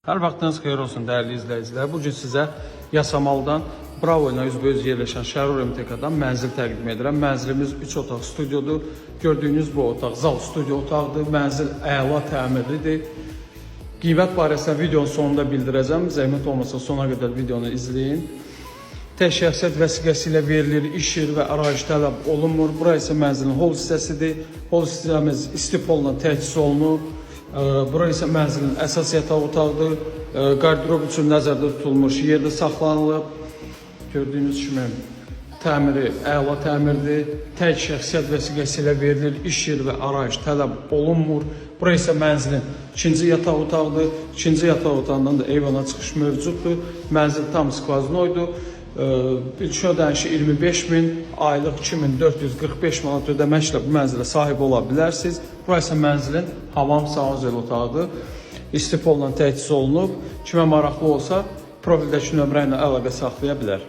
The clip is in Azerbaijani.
Hər vaxtınız xeyir olsun dəyərli izləyicilər. Bugün sizə Yasamaldan Bravo ilə üzbəüz yerləşən Şərur MTK-dan mənzil təqdim edirəm. Mənzilimiz 3 otaq studiodur. Gördüyünüz bu otaq zal studio otaqdır. Mənzil əla təmirlidir. Qiymət barəsində videonun sonunda bildirəcəm. Zəhmət olmasa sona qədər videonu izləyin. Tək şəxsiyyət vəsiqəsi ilə verilir, iş yeri və ərazi tələb olunmur. Bura isə mənzilin hol hissəsidir. Hol hissəmiz istipolla təchiz olunub. Bura isə mənzilin əsas yataq otağıdır. Qardirob üçün nəzərdə tutulmuş yerdə saxlanılıb. Gördüyünüz kimi təmiri əla təmirdir. Tək şəxsiyyət vəsiqəsi ilə verilir, iş yeri və ərazi tələb olunmur. Bura isə mənzilin ikinci yataq otağıdır. İkinci yataq otağından da eyvana çıxış mövcuddur. Mənzil tam skvaznoydur. İlk ödənişi 25.000, aylıq 2.445 manat ödəməklə bu mənzilə sahib ola bilərsiniz. Burası mənzilin hamam sanuzel otağıdır. İstipolla təchiz olunub. Kimə maraqlı olsa, profildəki nömrə ilə əlaqə saxlaya bilər.